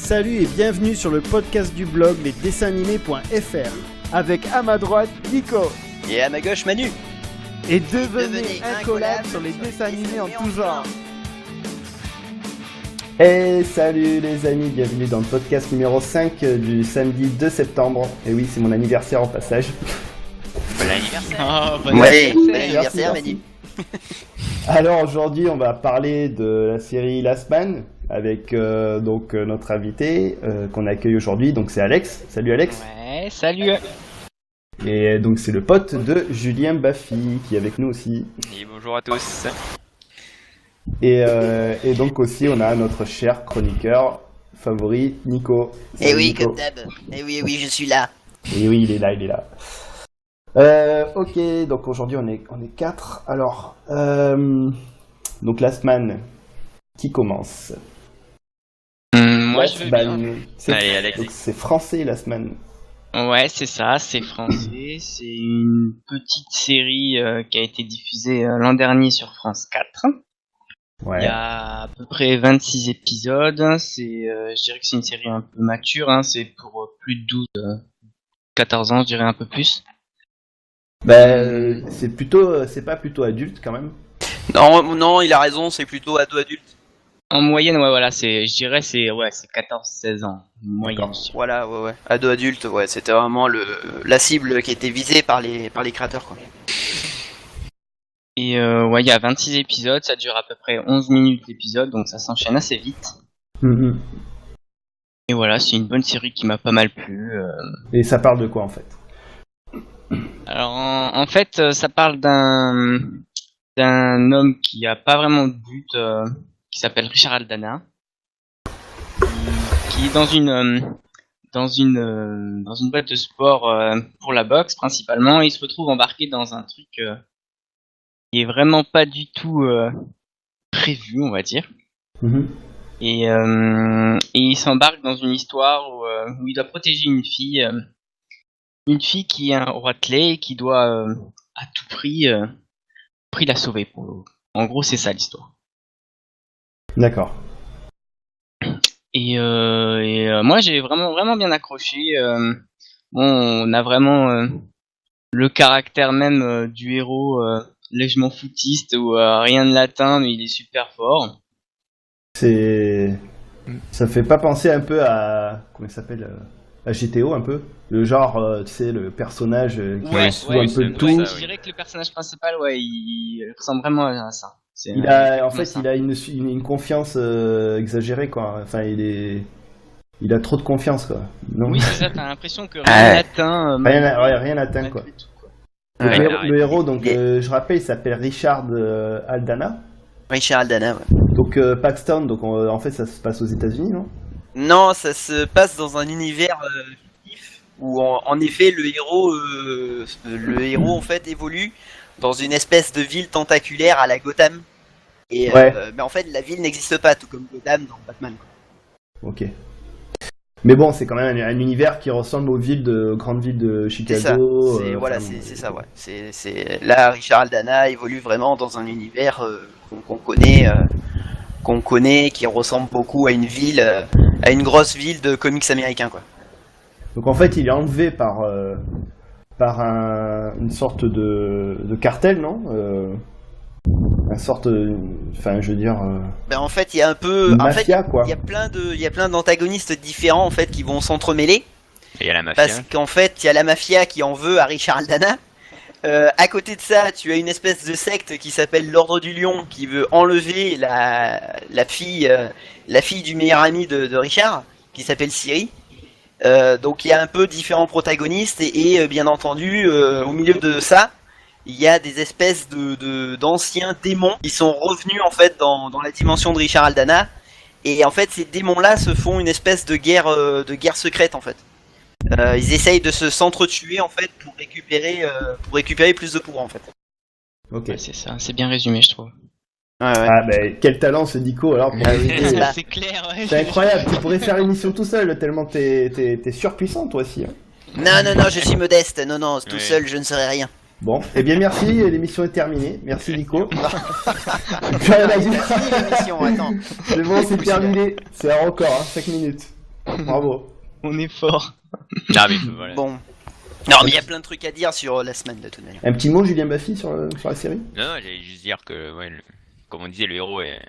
Salut et bienvenue sur le podcast du blog lesdessinsanimés.fr avec à ma droite Nico et à ma gauche Manu. Et devenez incollables sur les dessins animés en tout genre. Hey, salut les amis, bienvenue dans le podcast numéro 5 du samedi 2 septembre. Et oui, c'est mon anniversaire en passage. Bon anniversaire. Oh, bon anniversaire Manu. Alors aujourd'hui, on va parler de la série Last Man avec donc notre invité qu'on accueille aujourd'hui. Donc c'est Alex. Salut Alex. Ouais, salut. Et donc c'est le pote de Julien Baffy qui est avec nous aussi. Et bonjour à tous. Et donc aussi on a notre cher chroniqueur favori Nico. Salut, oui, Nico. comme d'hab. Et oui, je suis là. Et oui, il est là. Ok, donc aujourd'hui on est 4. Alors, donc Last Man, qui commence? Moi je veux bien. Allez, Alex. Donc, c'est français Last Man. Ouais, c'est ça, c'est français. C'est une petite série qui a été diffusée l'an dernier sur France 4. Ouais. Il y a à peu près 26 épisodes. Je dirais que c'est une série un peu mature. C'est pour plus de 14 ans, je dirais un peu plus. C'est pas plutôt adulte quand même. Non, il a raison, c'est plutôt ado-adulte. En moyenne, ouais, voilà, je dirais c'est 14-16 ans. Moyenne. Voilà, ouais. Ado-adulte, ouais, c'était vraiment la cible qui était visée par les créateurs, quoi. Et il y a 26 épisodes, ça dure à peu près 11 minutes l'épisode, donc ça s'enchaîne assez vite. Mm-hmm. Et voilà, c'est une bonne série qui m'a pas mal plu. Et ça parle de quoi en fait? Alors en fait, ça parle d'un homme qui a pas vraiment de but, qui s'appelle Richard Aldana, qui est dans une boîte de sport pour la boxe principalement, et il se retrouve embarqué dans un truc qui est vraiment pas du tout prévu, on va dire. Mm-hmm. Et il s'embarque dans une histoire où il doit protéger une fille qui est un roitelet et qui doit à tout prix la sauver. En gros, c'est ça l'histoire. D'accord. Et moi, j'ai vraiment bien accroché. On a vraiment le caractère même du héros légèrement foutiste où rien ne l'atteint, mais il est super fort. Ça fait pas penser un peu à... Comment il s'appelle à GTO un peu? Le genre, tu sais, le personnage qui fout un peu tout. Je dirais que le personnage principal, il ressemble vraiment à ça. Il a une confiance exagérée, quoi. Enfin, il a trop de confiance, quoi. Non. Oui, c'est ça, t'as l'impression que rien n'atteint. Rien n'atteint, quoi. Le héros, donc, je rappelle, il s'appelle Richard Aldana. Richard Aldana, ouais. Donc Paxton, donc en fait ça se passe aux États-Unis, non? Non, ça se passe dans un univers fictif où en effet le héros en fait évolue dans une espèce de ville tentaculaire à la Gotham. Et mais en fait la ville n'existe pas, tout comme Gotham dans Batman, quoi. Ok. Mais bon, c'est quand même un univers qui ressemble aux grandes villes de Chicago. C'est ça, ouais. C'est là, Richard Aldana évolue vraiment dans un univers qu'on connaît, qui ressemble beaucoup à une ville, à une grosse ville de comics américains, quoi. Donc en fait, il est enlevé par une sorte de cartel, non? En fait, il y a un peu, mafia, quoi. Il y a plein d'antagonistes différents en fait qui vont s'entremêler. Et il y a la mafia. Parce qu'en fait, il y a la mafia qui en veut à Richard Aldana. À côté de ça, tu as une espèce de secte qui s'appelle l'Ordre du Lion qui veut enlever la fille du meilleur ami de Richard, qui s'appelle Siri. Donc il y a un peu différents protagonistes et bien entendu, au milieu de ça, il y a des espèces d'anciens démons qui sont revenus en fait dans la dimension de Richard Aldana. Et en fait, ces démons-là se font une espèce de guerre secrète en fait. Ils essayent de s'entretuer en fait pour récupérer plus de pouvoir en fait. Ok. Ouais, c'est ça, c'est bien résumé, je trouve. Ouais. Ah quel talent ce Nico alors pour c'est clair, ouais. C'est incroyable, tu pourrais faire l'émission tout seul tellement t'es surpuissant toi aussi. Hein. Non, je suis modeste. Non, tout seul je ne serai rien. Bon, eh bien merci, l'émission est terminée. Merci Nico. Merci l'émission, attends. C'est bon, c'est terminé. C'est un record, 5 minutes. bravo. On est fort. Non, mais voilà. Bon. Non, mais il y a plein de trucs à dire sur la semaine de toute manière. Un petit mot, Julien Baffy, sur la série? Non, j'allais juste dire que, ouais, comme on disait, le héros est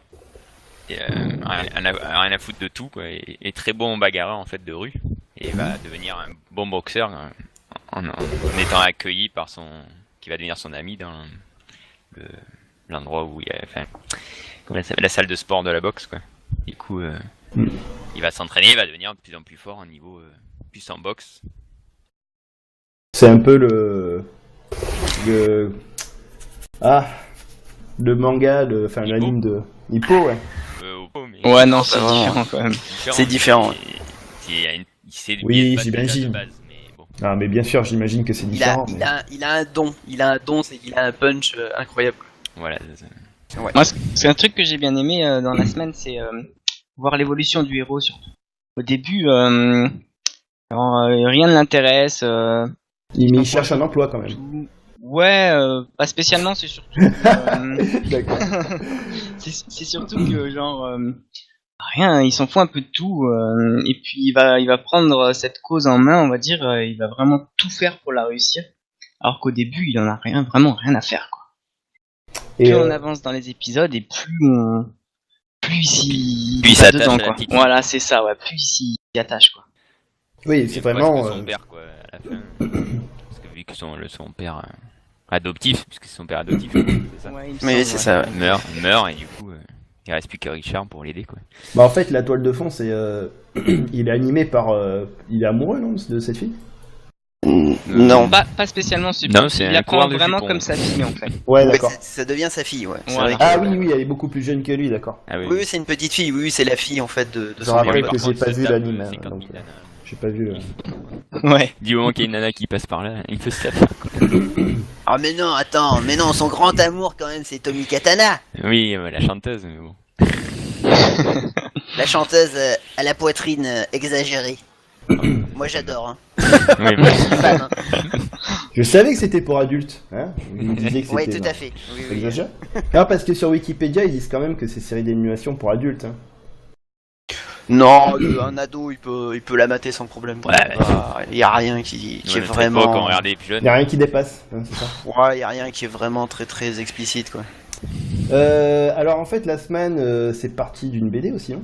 rien à foutre de tout, quoi, est très bon bagarreur en fait de rue, et va devenir un bon boxeur en étant accueilli par qui va devenir son ami dans l'endroit où il y a, enfin, comment ça s'appelle, la salle de sport de la boxe, quoi. Du coup, il va s'entraîner, il va devenir de plus en plus fort au niveau plus en boxe. C'est un peu le manga, enfin Hippo. l'anime de Hippo, ouais. Mais Ouais, non, c'est vraiment. différent quand même. C'est différent. Il sait Oui, bien se battre déjà j'imagine. de base, mais bon. Ah, mais bien sûr, j'imagine que c'est différent. Il a un don, c'est qu'il a un punch incroyable. Voilà. Moi, c'est un truc que j'ai bien aimé dans la semaine, c'est voir l'évolution du héros surtout. Au début, rien ne l'intéresse. Mais il cherche un emploi quand même. Ouais, pas spécialement, c'est surtout. D'accord. c'est surtout que genre rien, il s'en fout un peu de tout, et puis il va prendre cette cause en main, on va dire, il va vraiment tout faire pour la réussir, alors qu'au début il en a vraiment rien à faire, quoi. Et Plus on avance dans les épisodes et plus il Plus il va s'attache dedans, à la quoi. petite. Voilà, c'est ça, ouais, plus il s'y attache, quoi. oui, c'est vraiment. Son père, quoi, à la fin. Parce que vu que son père adoptif, puisque c'est son père adoptif, c'est ça. Ouais, il me Oui, semble, c'est ouais. ça. Ouais. Il meurt et du coup, il reste plus que Richard pour l'aider, quoi. Bah, en fait, la toile de fond, c'est. Il est animé par. Il est amoureux, non, de cette fille? Non. Pas spécialement super. Non, c'est il un la prend coureur de vraiment jupons. comme sa fille, en fait. Ouais, Ouais, d'accord. ça devient sa fille, ouais. C'est Voilà. vrai que- Ah oui, elle est beaucoup plus jeune que lui, d'accord. Ah Oui, c'est une petite fille, oui, c'est la fille en fait de Je son rappelle meilleur que pote. j'ai pas vu l'anime, hein, 50 donc, 000 nanas. j'ai pas vu. Ouais. Du moment qu'il y a une nana qui passe par là, il peut se taper, quoi. Ah mais non, son grand amour quand même, c'est Tommy Katana, Oui, la chanteuse, mais bon. la chanteuse à la poitrine exagérée. Moi j'adore, hein. Oui, Je suis fan, hein. Je savais que c'était pour adultes, hein. Vous me disiez que c'était. Ouais, tout à fait. Oui, oui. Exagère. Non, parce que sur Wikipédia, ils disent quand même que c'est série d'animation pour adultes. Hein. Non, un ado, il peut la mater sans problème. Ouais. Il y a rien qui est Quand on vraiment. regardait les plus jeunes. Il n'y a rien qui dépasse, hein, c'est ça. Ouais, il y a rien qui est vraiment très très explicite quoi. Alors en fait, la semaine, c'est parti d'une BD aussi, non?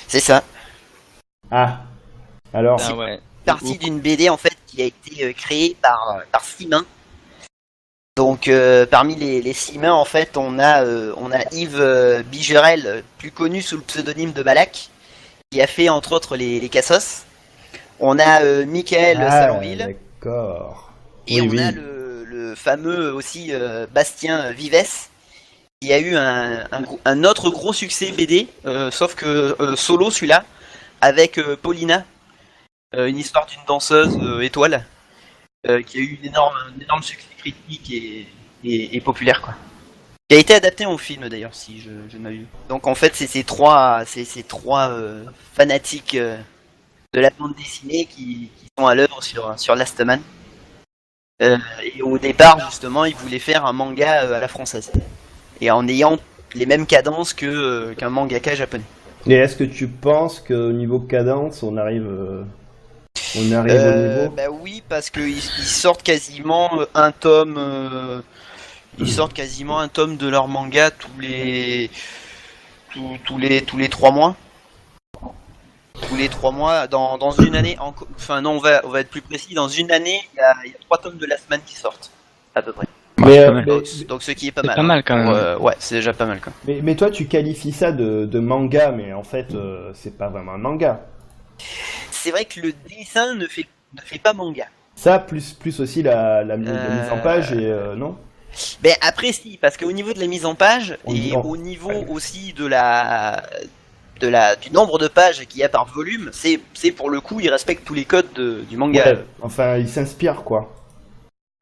C'est ça. Ah. Alors. Ah ouais. Partie d'une BD en fait qui a été créée par 6 mains. Donc parmi les 6 mains en fait on a Yves Bigerel, plus connu sous le pseudonyme de Balak, qui a fait entre autres les Cassos. On a Michael Salonville D'accord. et Oui, on oui. a le fameux aussi Bastien Vives qui a eu un autre gros succès BD, sauf que solo celui-là, avec Paulina, une histoire d'une danseuse étoile. Qui a eu un énorme succès critique et populaire quoi. Qui a été adapté en film d'ailleurs si je ne m'abuse. Donc en fait c'est ces trois fanatiques de la bande dessinée qui sont à l'œuvre sur Last Man. Et au départ justement ils voulaient faire un manga à la française et en ayant les mêmes cadences qu'un mangaka japonais. Et est-ce que tu penses qu'au niveau cadence, on arrive au niveau? Bah oui, parce qu'ils sortent quasiment un tome. Ils sortent quasiment un tome de leur manga tous les 3 mois. Tous les 3 mois dans une année. Enfin non, on va être plus précis. Dans une année, il y a 3 tomes de la semaine qui sortent à peu près. Donc ce qui est pas mal. Pas mal quand même. Ouais, c'est déjà pas mal quoi. Mais toi, tu qualifies ça de manga, mais en fait, c'est pas vraiment un manga. C'est vrai que le dessin ne fait pas manga. Ça, plus aussi la mise en page, et non? Ben après si, parce qu'au niveau de la mise en page et Non. au niveau aussi du nombre de pages qu'il y a par volume, c'est pour le coup, il respecte tous les codes du manga. Ouais, enfin, il s'inspire, quoi.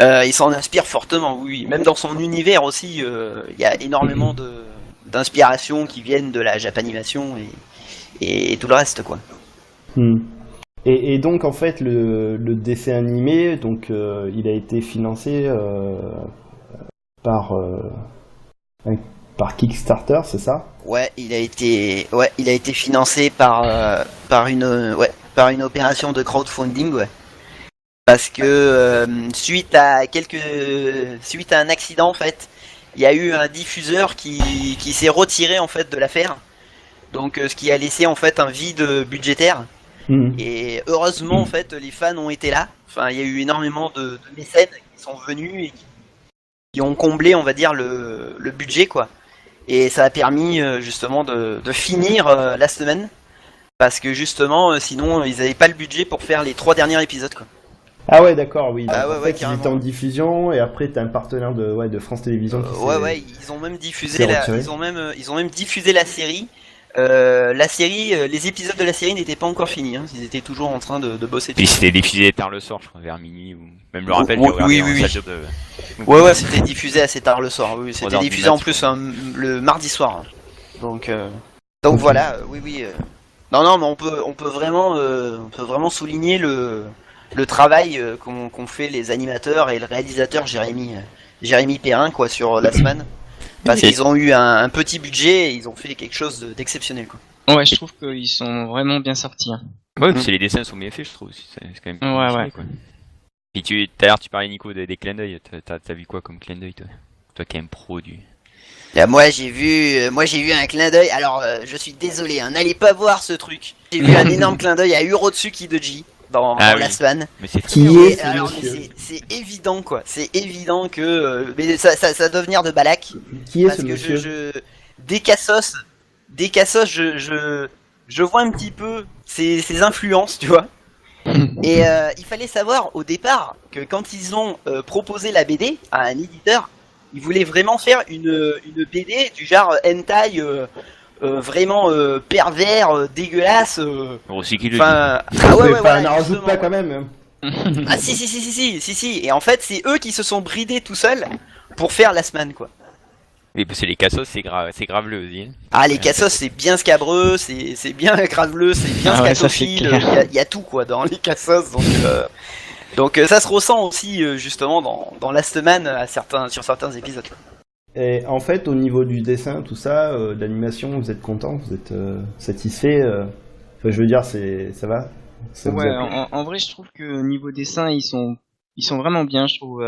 Il s'en inspire fortement, oui. Même dans son univers aussi, il y a énormément d'inspirations qui viennent de la Japanimation et tout le reste, quoi. Et donc, en fait, le dessin animé, donc, il a été financé par par Kickstarter, c'est ça? Ouais, il a été financé par une opération de crowdfunding, ouais. Parce que suite à un accident en fait, il y a eu un diffuseur qui s'est retiré en fait de l'affaire. Donc ce qui a laissé en fait un vide budgétaire. Et heureusement en fait les fans ont été là. Enfin, il y a eu énormément de mécènes qui sont venus et qui ont comblé, on va dire, le budget quoi. Et ça a permis justement de finir la semaine, parce que justement sinon ils n'avaient pas le budget pour faire les 3 derniers épisodes quoi. Ah ouais, d'accord, oui. Donc, Ah ouais, ils étaient en diffusion et après t'as un partenaire de France Télévisions qui ouais, ils ont même diffusé ils ont même diffusé la série. Les épisodes de la série n'étaient pas encore finis, hein. Ils étaient toujours en train de bosser. Et c'était diffusé tard le soir, je crois, vers minuit ou même le rappel. Oui. Ouais, c'était diffusé assez tard le soir. Oui, c'était diffusé en plus le mardi soir. Donc voilà, oui. Non, mais on peut vraiment souligner le travail qu'ont fait les animateurs et le réalisateur Jérémy Perrin quoi sur Last Man. Parce qu'ils ont eu un petit budget et ils ont fait quelque chose d'exceptionnel quoi. Ouais, je trouve qu'ils sont vraiment bien sortis. Hein. Ouais, puis les dessins sont bien faits, je trouve aussi. C'est quand même. Ouais. Quoi. Et tout à l'heure, tu parlais Nico des clins d'œil. T'as vu quoi comme clin d'œil toi qui es un pro du. Moi j'ai vu un clin d'œil. Alors je suis désolé, hein, n'allez pas voir ce truc. J'ai vu un énorme clin d'œil à Urotsuki Doji dans Last Man. Mais c'est évident quoi. C'est évident que mais ça doit venir de Balak. Qui est parce ce que monsieur? Des Cassos, je vois un petit peu ses influences, tu vois. Et il fallait savoir au départ que quand ils ont proposé la BD à un éditeur, ils voulaient vraiment faire une BD du genre hentai vraiment pervers, dégueulasse. Enfin, n'en rajoute pas quand même. Ah si. Et en fait, c'est eux qui se sont bridés tout seuls pour faire Last Man quoi. Oui, parce que les cassos, c'est graveleux aussi. Ah, les cassos, c'est bien scabreux, c'est bien graveleux, c'est bien scatophile. Il y a tout quoi dans les cassos. Donc ça se ressent aussi justement dans Last Man sur certains épisodes. Et en fait, au niveau du dessin, tout ça, d'animation, vous êtes content, vous êtes satisfait. Enfin, je veux dire, ça va. Ouais, en vrai, je trouve que niveau dessin, ils sont vraiment bien. Je trouve.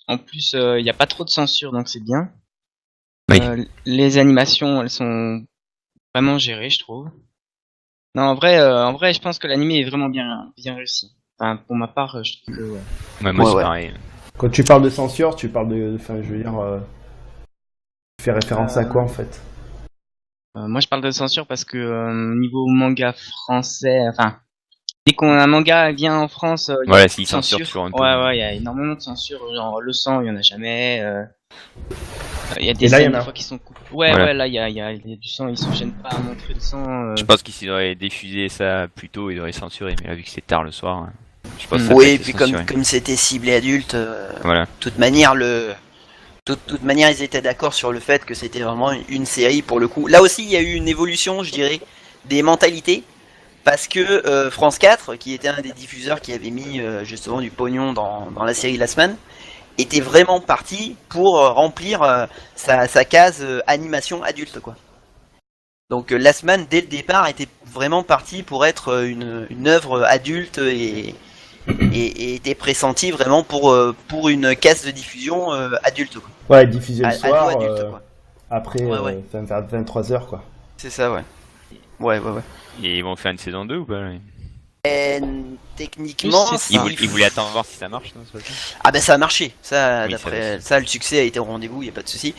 En plus, il n'y a pas trop de censure, donc c'est bien. Oui. Les animations, elles sont vraiment gérées, je trouve. Non, en vrai, je pense que l'animé est vraiment bien réussi. Enfin, pour ma part, je trouve que. Ouais, moi c'est pareil. Quand tu parles de censure, tu parles de. Enfin, je veux dire. Tu fais référence à quoi en fait? Moi, je parle de censure parce que niveau manga français, enfin, dès qu'un manga vient en France, voilà, s'il censure toujours un peu. Ouais, il y a énormément de censure. Genre le sang, il y en a jamais. Il y a des scènes des fois qui sont coupées. Ouais, là il y a du sang, ils se gênent pas à montrer le sang. Je pense qu'ils auraient diffusé ça plus tôt, ils auraient censuré, mais là, vu que c'est tard le soir, je pense que ça oui, et puis comme c'était ciblé adulte, voilà. De toute manière ils étaient d'accord sur le fait que c'était vraiment une série pour le coup. Là aussi, il y a eu une évolution, je dirais, des mentalités. Parce que France 4, qui était un des diffuseurs qui avait mis justement du pognon dans la série Last Man, était vraiment parti pour remplir sa case animation adulte quoi. Donc Last Man dès le départ était vraiment parti pour être une œuvre adulte et était pressenti vraiment pour une case de diffusion adulte quoi. Ouais, diffusé le soir adulte, quoi. Après vers 23h quoi. C'est ça ouais. Et ils vont faire une saison 2 ou pas là? Techniquement, ils voulaient attendre voir si ça marche, non? Ah ben ça a marché, ça, oui, d'après ça le succès a été au rendez-vous, y a pas de souci.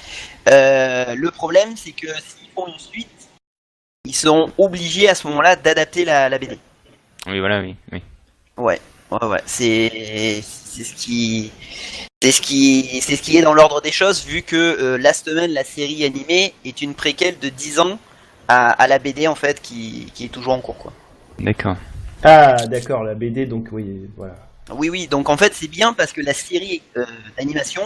Le problème c'est que s'ils font une suite, ils seront obligés à ce moment-là d'adapter la BD. Oui voilà, oui. Ouais, c'est ce qui est dans l'ordre des choses vu que Last Man, la série animée, est une préquelle de 10 ans à la BD en fait qui est toujours en cours quoi. D'accord. Ah d'accord, la BD donc oui, voilà. Oui, donc en fait c'est bien parce que la série d'animation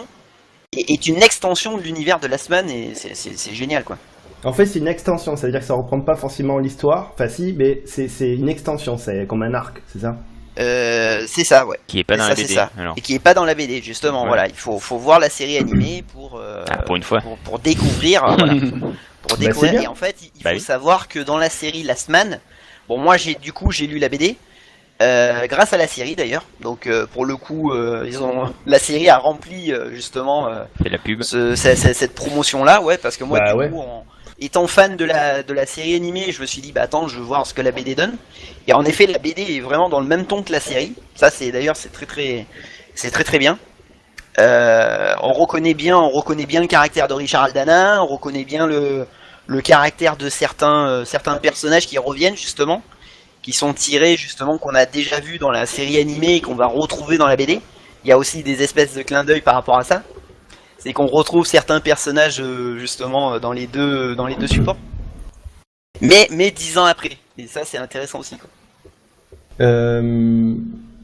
est une extension de l'univers de Last Man et c'est génial quoi. En fait c'est une extension, ça veut dire que ça reprend pas forcément l'histoire, enfin si, mais c'est une extension, c'est comme un arc, c'est ça? C'est ça, ouais. Qui est pas dans Ça, la c'est BD. ça. Alors. Et qui est pas dans la BD, justement. Ouais. Voilà, il faut voir la série animée pour Pour une fois. pour découvrir. Voilà. Pour c'est découvrir. bien. Et en fait, il Bah faut oui. savoir que dans la série Last Man, bon, moi j'ai lu la BD. Grâce à la série d'ailleurs, donc pour le coup, la série a rempli justement C'est la pub. cette promotion là, ouais, parce que moi Bah du ouais. coup, étant fan de la série animée, je me suis dit bah attends, je veux voir ce que la BD donne. Et en effet, la BD est vraiment dans le même ton que la série. Ça c'est d'ailleurs c'est très bien. On reconnaît bien le caractère de Richard Aldana, on reconnaît bien le caractère de certains personnages qui reviennent justement, qui sont tirés justement, qu'on a déjà vu dans la série animée et qu'on va retrouver dans la BD. Il y a aussi des espèces de clins d'œil par rapport à ça. C'est qu'on retrouve certains personnages justement dans les deux supports. Mais 10 ans après. Et ça c'est intéressant aussi, quoi.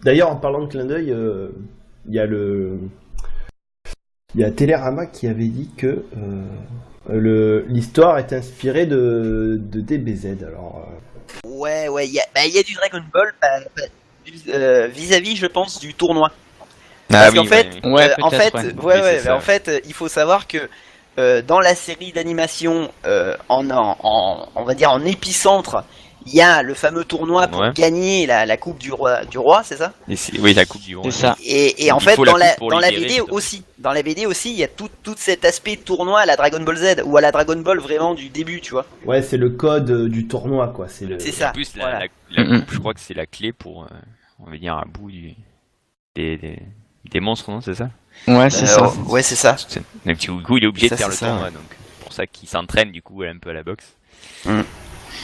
D'ailleurs, en parlant de clin d'œil, il y a Télérama qui avait dit que l'histoire est inspirée de DBZ. Alors, Ouais, il y a du Dragon Ball vis-à-vis, je pense, du tournoi. Ah Parce qu'en fait, Ouais, en fait, peut-être, ouais. Oui, c'est ça. en fait, il faut savoir que dans la série d'animation, on va dire en épicentre, il y a le fameux tournoi pour Ouais. gagner la coupe du roi, c'est ça? Oui, la coupe du roi. C'est ça. Et en Donc, il fait, faut la dans la, coupe pour dans la libérer, BD justement. aussi, il y a tout cet aspect tournoi à la Dragon Ball Z ou à la Dragon Ball vraiment du début, tu vois. ouais, c'est le code du tournoi, quoi. C'est C'est En ça. plus, voilà. la Mhm. coupe, je crois que c'est la clé pour, on va dire, à bout des monstres, non, c'est ça? Ouais, c'est ça. Ouais, c'est ça. Donc, du coup, il est obligé Ça, de faire c'est le ça, tournoi, ouais. donc pour ça qu'il s'entraîne du coup un peu à la boxe. Mm.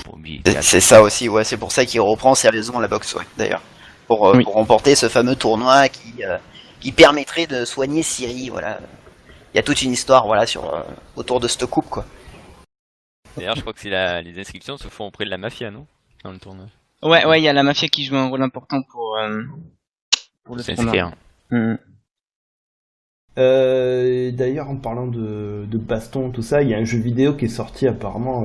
Pour lui- C'est ça aussi, ouais, c'est pour ça qu'il reprend sérieusement la boxe, ouais, d'ailleurs. Oui. Pour remporter ce fameux tournoi qui permettrait de soigner Siri, voilà. Il y a toute une histoire, voilà, autour de cette coupe, quoi. D'ailleurs, je crois que les inscriptions se font auprès de la mafia, non? Dans le tournoi. Ouais, il y a la mafia qui joue un rôle important pour le tournoi. S'inscrire. Mhm. D'ailleurs, en parlant de baston, tout ça, il y a un jeu vidéo qui est sorti apparemment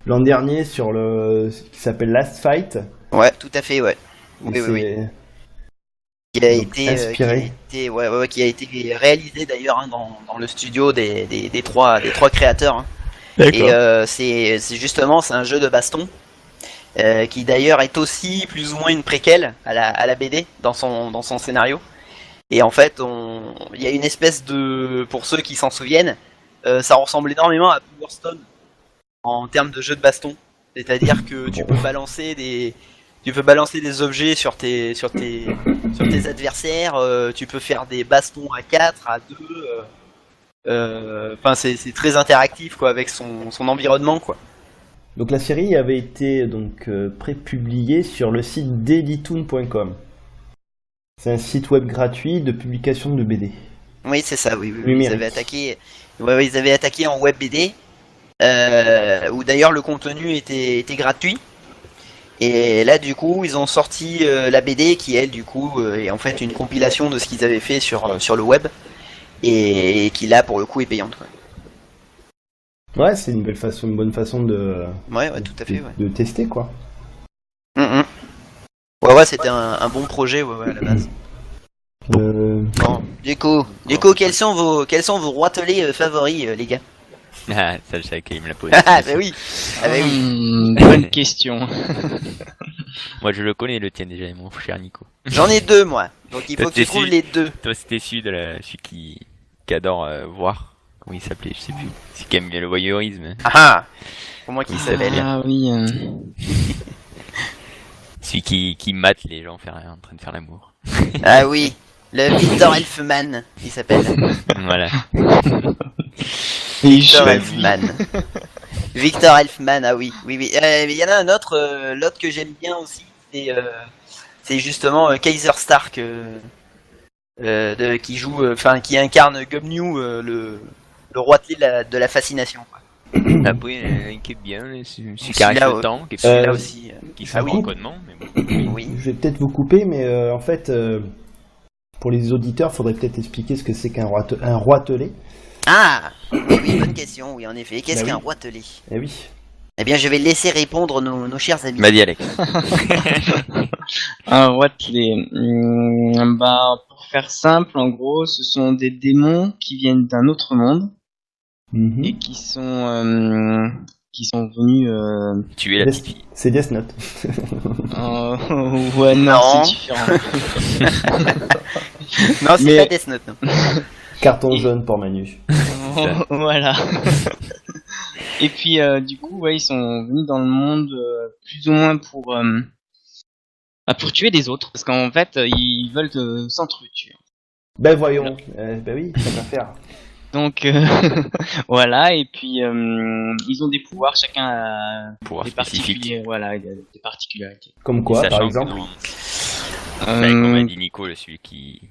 l'an dernier qui s'appelle Last Fight. Ouais, tout à fait, ouais. Et Oui. c'est- Qui a Donc, été, inspiré. qui a été réalisé d'ailleurs hein, dans le studio des trois créateurs. Hein. Et c'est justement c'est un jeu de baston qui d'ailleurs est aussi plus ou moins une préquelle à la BD dans son scénario. Et en fait, il y a une espèce de, pour ceux qui s'en souviennent, ça ressemble énormément à Power Stone en termes de jeu de baston. C'est-à-dire que tu peux balancer des objets sur tes adversaires, tu peux faire des bastons à 4, à 2. Enfin, c'est très interactif quoi, avec son environnement quoi. Donc la série avait été donc prépubliée sur le site dailytoon.com. C'est un site web gratuit de publication de BD. Oui, c'est ça. Oui. Numérique. Ils avaient attaqué en web BD, où d'ailleurs le contenu était gratuit. Et là, du coup, ils ont sorti la BD qui, elle, du coup, est en fait une compilation de ce qu'ils avaient fait sur le web et qui, là, pour le coup, est payante. Quoi. Ouais, c'est une bonne façon de Ouais, tout à fait. Ouais. de tester quoi. Ouais, c'était un bon projet, ouais, à la base. Bon, du coup, quels sont vos roitelets favoris, les gars? Ah, ça, je savais qu'il me l'a posé. Ah, bah oui. Ah, bah oui. Bonne question. Moi, je le connais, le tien déjà, mon cher Nico. J'en ai deux, moi. Donc il faut que tu T'es trouves su- les deux. Toi, c'était celui qui adore voir. Comment il s'appelait, je sais plus. C'est qui aime bien le voyeurisme. Ah, comment qu'il s'appelle? Ah oui. Celui qui mate les gens en train de faire l'amour. Ah oui, le Victor Elfman, il s'appelle. Voilà. Victor Elfman. Victor Elfman, ah oui. Il y en a un autre, l'autre que j'aime bien aussi, c'est justement Kaiser Stark, qui incarne Gumnew, le roitelet de la fascination. Quoi. Après, qui est bien, celui qui Celui-là, arrive le ouais. temps, qui est Celui-là celui-là aussi. qui Ah fait oui. un codement, mais bon. Oui. Je vais peut-être vous couper, mais en fait, pour les auditeurs, il faudrait peut-être expliquer ce que c'est qu'un roitelet. Ah, oui, bonne question, oui, en effet. Qu'est-ce Bah qu'un oui. roitelet? Eh oui. Eh bien, je vais laisser répondre nos chers amis. Vas-y, Alex. Un Watley. Pour faire simple, en gros, ce sont des démons qui viennent d'un autre monde Mhm. et qui sont venus. Tu es la Death- petite fille. C'est Death Note. Ouais, non, Non. c'est différent. Non, c'est Mais- pas Death Note. Non. Carton jaune pour Manu. Voilà. Et puis, du coup, ouais, ils sont venus dans le monde plus ou moins pour tuer des autres, parce qu'en fait, ils veulent s'entretuer. Ben voyons. Ben oui, ça va faire. Donc voilà, et puis ils ont des pouvoirs, chacun a Pouvoir des spécifique. particuliers, voilà, il y a des particularités. Comme quoi, Sachant par que exemple non, comme a dit Nico, celui qui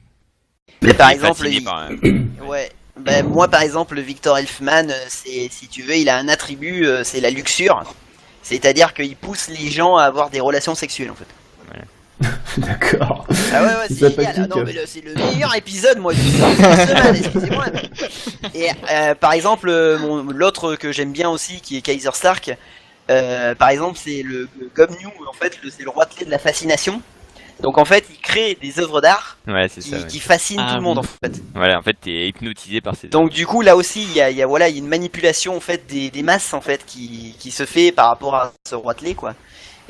Mais par est exemple, fasciné par un- ouais. Ben, moi, par exemple, Victor Elfman, c'est, si tu veux, il a un attribut, c'est la luxure. C'est-à-dire qu'il pousse les gens à avoir des relations sexuelles, en fait. D'accord. Ah ouais, C'est c'est sympathique. génial. Ah non, mais c'est le meilleur épisode, moi, de cette semaine, excusez-moi. Et par exemple, l'autre que j'aime bien aussi, qui est Kaiser Stark, par exemple, c'est le Gomnu, en fait, c'est le roitelet de la fascination. Donc en fait, il crée des œuvres d'art Ouais, c'est ça. Ouais. qui fascinent Ah tout le monde, oui. en fait. Voilà, en fait, t'es hypnotisé par ces. Donc du coup, là aussi, il y a une manipulation en fait des masses en fait qui se fait par rapport à ce roitelet, quoi.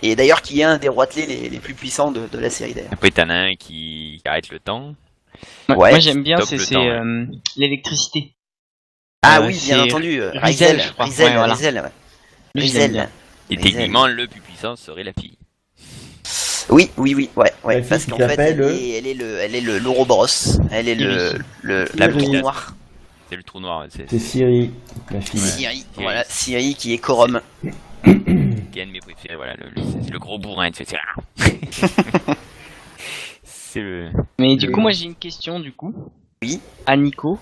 Et d'ailleurs, qui est un des roitelets les plus puissants de la série d'ailleurs. Après, t'en as un qui arrête le temps. Ouais, Moi j'aime bien, stop c'est le temps, ouais. l'électricité. Ah Euh, oui, bien c'est entendu. Rizel, je crois. Ouais, voilà. Rizel, ouais. Lui, je l'aime Rizel. bien. Et Rizel. techniquement, le plus puissant serait la fille. Oui, ouais, La fille parce qui qu'en fait, s'appelle elle est le l'Ouroboros. Elle est la Siri. trou noir. C'est le trou noir. C'est Siri, la fille. Siri, voilà, Siri qui est Corum. Qui est un de mes préférés. Voilà, c'est le gros bourrin. C'est c'est le. Mais du coup, moi j'ai une question du coup. Oui. À Nico.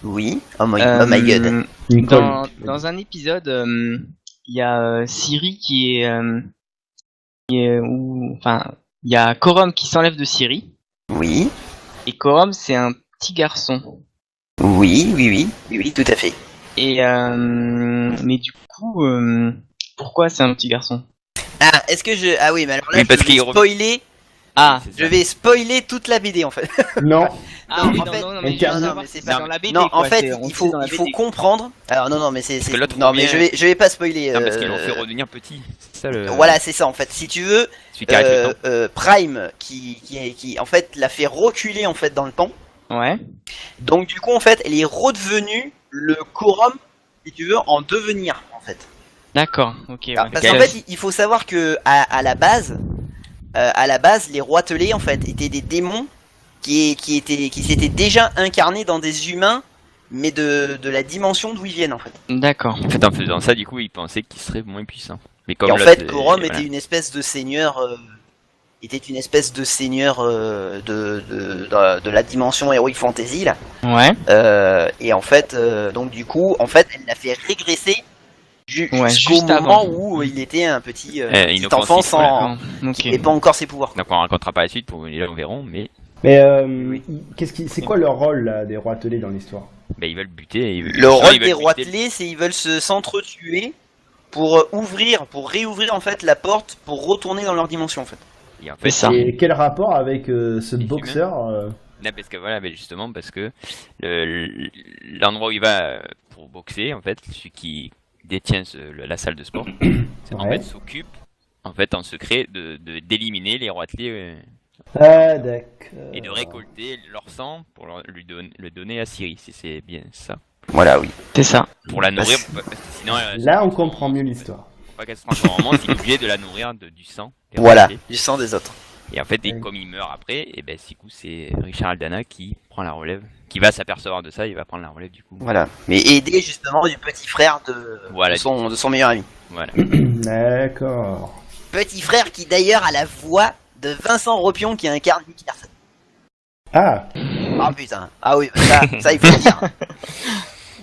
Oui. Oh my god. Nicole. Dans un épisode, il y a Siri qui est enfin, il y a Corum qui s'enlève de Siri. Oui. Et Corum, c'est un petit garçon. Oui, tout à fait. Et mais du coup, pourquoi c'est un petit garçon? Ah, est-ce que je... Ah oui, mais alors là, Oui, parce je vais qu'il spoiler... Ah, C'est ça. Je vais spoiler toute la BD, en fait. Non, ah oui, en fait, mais incarne- je veux non, savoir mais si c'est c'est pas- dans la BD. Non, en quoi, fait, on il sait faut dans la BD. comprendre... Alors non, mais c'est... que l'autre Non, mais revient- je vais pas spoiler. Non, parce qu'ils l'ont fait redevenir petit. C'est ça le. Voilà, c'est ça, en fait. Si tu veux, Celui qui arrête le temps. Prime, qui, en fait, l'a fait reculer, en fait, dans le temps. Ouais. Donc, du coup, en fait, elle est redevenue le Corum, si tu veux, en devenir, en fait. D'accord. Ok. Ah, Ouais. parce qu'en fait, il faut savoir que à la base, les roitelets en fait étaient des démons qui s'étaient déjà incarnés dans des humains, mais de la dimension d'où ils viennent en fait. D'accord. En fait, en faisant ça, du coup, ils pensaient qu'ils seraient moins puissants. Mais comme Et en l'autre, fait, Corum voilà. était une espèce de seigneur, de la dimension Heroic Fantasy là. Ouais. Et en fait, donc du coup, en fait, elle l'a fait régresser Ouais, jusqu'au juste moment avant. où il était un petit inoffensif, enfant sans D'accord. Ok. et pas encore ses pouvoirs. Donc on racontera pas la suite, pour les gens verront, mais mais c'est quoi leur rôle là, des roitelets dans l'histoire? bah, ils veulent buter. Et Le rôle ils veulent des buter roitelets, c'est ils veulent s'entretuer pour réouvrir en fait la porte pour retourner dans leur dimension en fait. Et en C'est fait, ça. Et quel rapport avec ce Les boxeur non, parce que voilà, mais justement parce que l'endroit où il va pour boxer, en fait, celui qui détient la salle de sport, en Ouais. fait s'occupe en fait en secret d'éliminer les roitelets Ah, d'accord. et de récolter leur sang pour le donner à Siri, si c'est bien ça. Voilà, oui. C'est ça. Pour la nourrir, parce que sinon Là, on comprend mieux l'histoire. pas qu'elle se transforme en monstre, il est obligé de la nourrir du sang. des Voilà, roitelets. du sang des autres. Et en fait, et Ouais. comme il meurt après, et ben du coup c'est Richard Aldana qui prend la relève, qui va s'apercevoir de ça, il va prendre la relève du coup. Voilà. Mais aidé justement du petit frère Voilà. de son meilleur ami. Voilà. D'accord. Petit frère qui d'ailleurs a la voix de Vincent Ropion qui incarne Nick Larson. Ah, Ah putain. Ah oui, ça il faut le dire.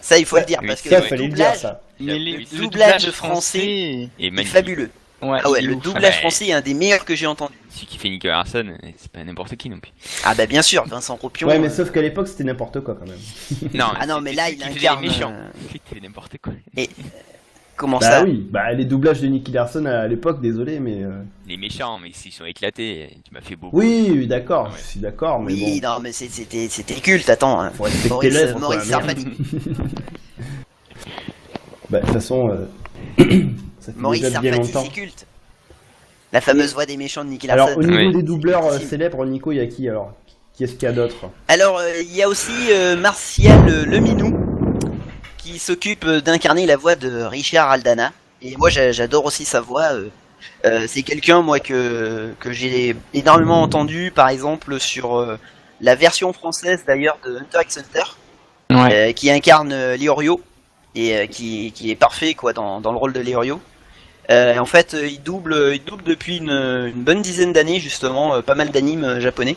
Ça il faut le dire Oui, parce que ça, le fallait le dire, doublage ça. Mais le le doublage doublage français Et est magnifique. fabuleux. Ouais, Ah ouais, il est le ouf. doublage Ah bah, français est un des meilleurs que j'ai entendu. Celui qui fait Nick Larson, c'est pas n'importe qui non plus. Ah bah bien sûr, Vincent Ropion. Ouais, mais sauf qu'à l'époque, c'était n'importe quoi quand même. Non, Ah non, mais là, il incarne incarne, méchant. Il fait n'importe quoi. Comment Bah ça? oui, bah les doublages de Nicky Larson à l'époque, désolé, mais... Les méchants, mais s'ils sont éclatés, tu m'as fait beaucoup. Oui, d'accord, Ouais. je suis d'accord, mais Oui, bon... non, mais c'était culte, attends. Hein. Faut respecter Maurice, l'œuvre, Maurice quoi, merde. Sarfati. Bah, de toute façon, ça fait Maurice déjà bien Sarfati, longtemps. c'est culte. La fameuse voix des méchants de Nicky Alors, Larson. au niveau Oui. des doubleurs C'est- célèbres, Nico, il y a qui, alors? Qui est-ce qu'il y a d'autre? Alors, il y a aussi Martial Leminou, qui s'occupe d'incarner la voix de Richard Aldana. Et moi, j'adore aussi sa voix. C'est quelqu'un, moi, que j'ai énormément entendu, par exemple, sur la version française, d'ailleurs, de Hunter x Hunter, Ouais. qui incarne Leorio, et qui est parfait, quoi, dans le rôle de Leorio. En fait, il double depuis une bonne dizaine d'années, justement, pas mal d'animes japonais.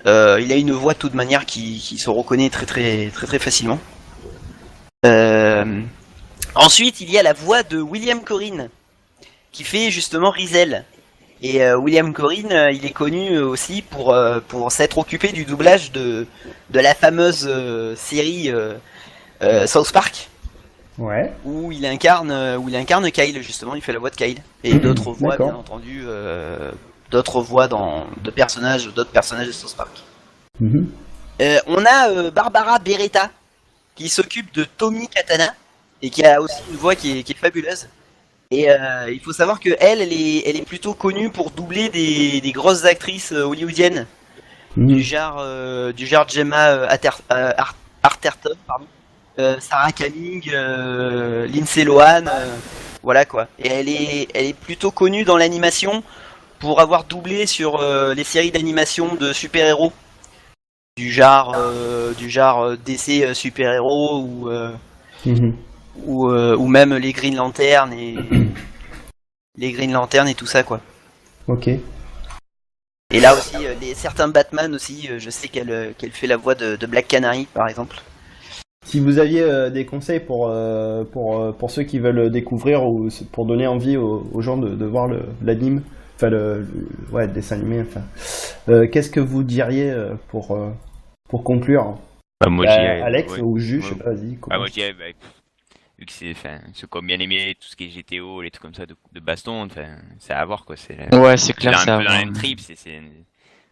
Il a une voix de toute manière qui se reconnaît très facilement. Ensuite, il y a la voix de William Corrin, qui fait justement Rizel. Et William Corrin, il est connu aussi pour s'être occupé du doublage de la fameuse série South Park, Ouais. où il incarne Kyle, justement, il fait la voix de Kyle. Et d'autres voix, D'accord. bien entendu, d'autres voix d'autres personnages de South Park. Mhm. On a Barbara Beretta, qui s'occupe de Tommy Katana, et qui a aussi une voix qui est fabuleuse. Et il faut savoir que elle est plutôt connue pour doubler des grosses actrices hollywoodiennes, Mhm. du genre Gemma Arterton, pardon, Sarah Canning, Lindsay Lohan, voilà quoi. Et elle est plutôt connue dans l'animation pour avoir doublé sur les séries d'animation de super-héros, du genre DC super-héros Mhm. ou même les Green Lantern et tout ça quoi. Ok. Et là aussi certains Batman aussi, je sais qu'elle fait la voix de Black Canary par exemple. Si vous aviez des conseils pour ceux qui veulent découvrir ou pour donner envie aux gens de voir l'anime, enfin le dessin animé, enfin, qu'est-ce que vous diriez pour conclure? Bah, moi, Bah, j'y ai- Alex ouais. ou Jus, je Ouais. sais pas, vas-y. Ah, commence. moi, je dirais, vu que c'est comme bien aimé, tout ce qui est GTO, les trucs comme ça de baston, c'est à voir quoi. Ouais, c'est clair, un ça. peu dans la même trip,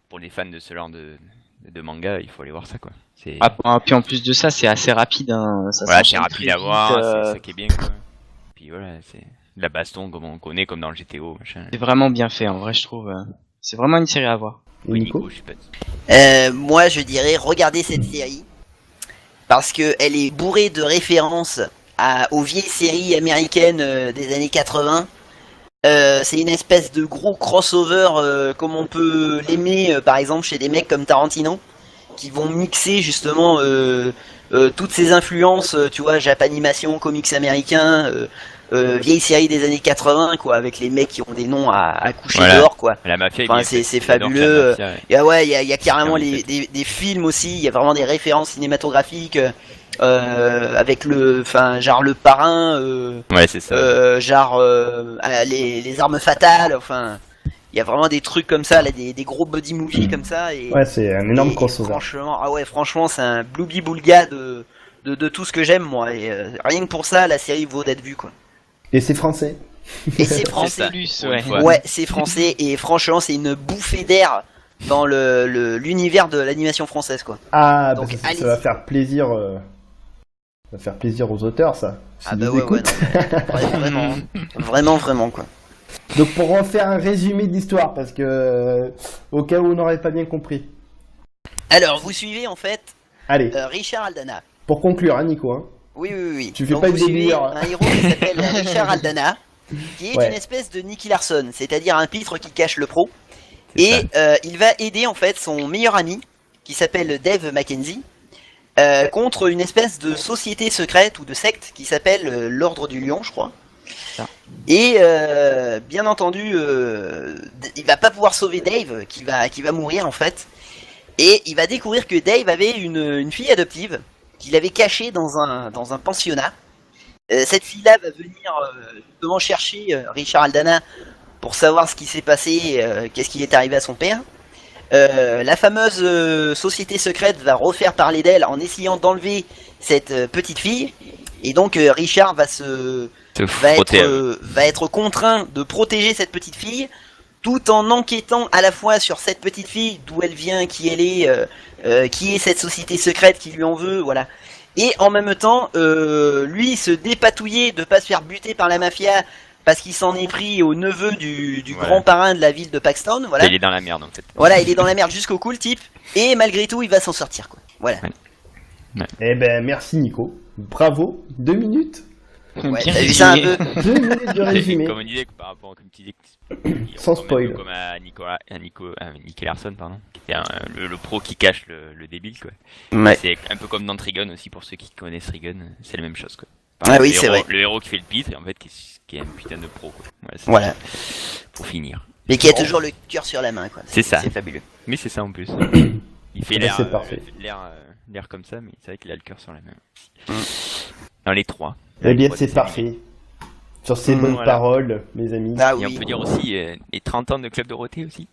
pour les fans de ce genre de manga, il faut aller voir ça quoi. C'est Puis en plus de ça, c'est assez rapide. Hein. Ça voilà, c'est s'enchaîne rapide très à voir, vite, c'est ça qui est bien quoi. Puis voilà, c'est de la baston comme on connaît, comme dans le GTO, machin. C'est vraiment bien fait, en vrai, je trouve. C'est vraiment une série à voir. Et Oui, Nico? je sais pas. Moi je dirais regardez cette série parce que elle est bourrée de références aux vieilles séries américaines des années 80. C'est une espèce de gros crossover comme on peut l'aimer par exemple chez des mecs comme Tarantino qui vont mixer justement toutes ces influences, tu vois, Japanimation, comics américains, vieilles séries des années 80 quoi, avec les mecs qui ont des noms à coucher Voilà. dehors quoi. La mafia, Enfin, bien c'est faite, fabuleux. j'adore la mafia, ouais. Et ouais, il y a carrément Bien des films aussi, il y a vraiment des références cinématographiques avec genre le parrain, Ouais, c'est ça. les armes fatales, enfin, il y a vraiment des trucs comme ça, là, des gros buddy movies comme ça. Et, Ouais, c'est un énorme et crossover. franchement, c'est un bloubi boulga de tout ce que j'aime moi. Et rien que pour ça, la série vaut d'être vue quoi. Et c'est français. Et c'est En français. plus, Pour ouais. une fois. Ouais, c'est français et franchement, c'est une bouffée d'air dans l'univers de l'animation française quoi. Ah, bah Donc, ça allez-y. va faire plaisir. Ça va faire plaisir aux auteurs, ça. Ah S'ils bah nous ouais, écoutent. vraiment quoi. Donc pour refaire un résumé de l'histoire, parce que au cas où on n'aurait pas bien compris. Alors, vous suivez en fait Allez, Richard Aldana. pour conclure, hein, Nico. Hein. Oui. Tu fais Donc, pas vous de suivez débrouillard, hein. un héros qui s'appelle Richard Aldana, qui est Ouais. une espèce de Nicky Larson, c'est-à-dire un pitre qui cache le pro. C'est Et il va aider en fait son meilleur ami, qui s'appelle Dave Mackenzie, contre une espèce de société secrète ou de secte qui s'appelle l'Ordre du Lion, je crois. Ça. Et bien entendu, il va pas pouvoir sauver Dave, qui va mourir en fait. Et il va découvrir que Dave avait une fille adoptive qu'il avait cachée dans un pensionnat. Cette fille-là va venir justement chercher Richard Aldana pour savoir ce qui s'est passé, qu'est-ce qui est arrivé à son père. La fameuse société secrète va refaire parler d'elle en essayant d'enlever cette petite fille. Et donc Richard va être contraint de protéger cette petite fille, tout en enquêtant à la fois sur cette petite fille, d'où elle vient, qui elle est, qui est cette société secrète qui lui en veut, voilà. Et en même temps, lui se dépatouiller de pas se faire buter par la mafia parce qu'il s'en est pris au neveu du grand parrain de la ville de Paxton, voilà. Il est dans la merde en fait. Voilà, il est dans la merde jusqu'au cou le type, et malgré tout il va s'en sortir quoi. Voilà. Ouais. Eh ben merci Nico, bravo, 2 minutes. Ouais, Bien t'as vu ça un résumé. peu? 2 minutes de résumé. Comme on disait, par rapport, comme tu disais, Sans spoil. comme à Nicky Larson, pardon, qui est le pro qui cache le débile, quoi. Ouais. C'est un peu comme dans Trigun aussi, pour ceux qui connaissent Trigun, c'est la même chose, quoi. Ah oui, le c'est héros- vrai. Le héros qui fait le pitre, et en fait, qui est un putain de pro, quoi. Voilà. Pour finir. Mais qui a toujours le cœur sur la main quoi. C'est ça. C'est fabuleux. Mais c'est ça en plus. Il fait Ah bah, l'air, c'est parfait. l'air comme ça, mais c'est vrai qu'il a le cœur sur la main. Dans les trois. Eh bien Trois c'est dessins parfait. Sur ces bonnes voilà. paroles, mes amis. Ah Et on oui. peut dire aussi les 30 ans de Club Dorothée aussi.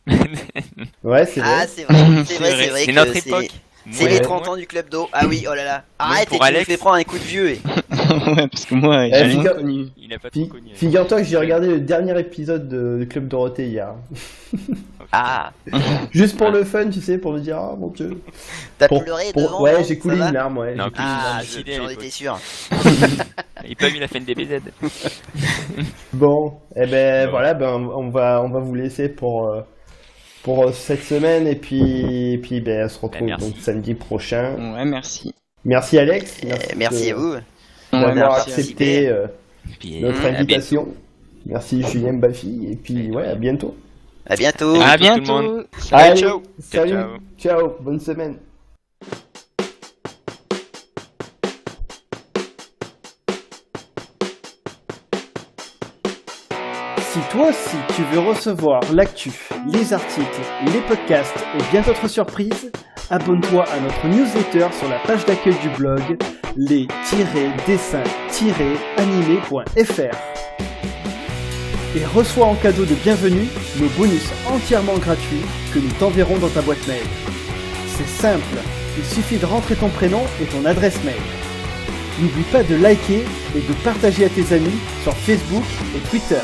Ouais, c'est Ah vrai. c'est vrai, c'est C'est vrai, vrai. c'est vrai C'est que notre époque. C'est Ouais. les 30 ans du club d'eau. Ah oui, oh là là. Arrête, pour et tu nous Alex. fais prendre un coup de vieux. Et... Ouais, parce que moi, j'ai rien figure- connu. Il n'a pas tout connu. Figure-toi que j'ai regardé le dernier épisode de Club Dorothée hier. Ah, Juste pour le fun, tu sais, pour me dire, ah mon dieu. t'as Pour- pleuré pour- devant Ouais, non j'ai coulé Ça va une larme, ouais. Non, j'ai plus coulé une larme. Ah, décidé à j'en l'époque. étais sûr. Il n'a pas vu la fin de DBZ. Bon, eh ben Bon. voilà, ben on va vous laisser pour cette semaine et puis ben on se retrouve merci. donc samedi prochain. Ouais, merci. Merci Alex, Merci à vous. Ouais, d'avoir merci. accepté Puis, notre à bientôt. invitation. Merci Julien Baffy et puis ouais, à bientôt. À bientôt. À tout le bientôt. monde. Allez, ciao. salut, Ciao. ciao, bonne semaine. Si toi aussi tu veux recevoir l'actu, les articles, les podcasts et bien d'autres surprises, abonne-toi à notre newsletter sur la page d'accueil du blog les-dessins-animés.fr et reçois en cadeau de bienvenue nos bonus entièrement gratuits que nous t'enverrons dans ta boîte mail. C'est simple, il suffit de rentrer ton prénom et ton adresse mail. N'oublie pas de liker et de partager à tes amis sur Facebook et Twitter.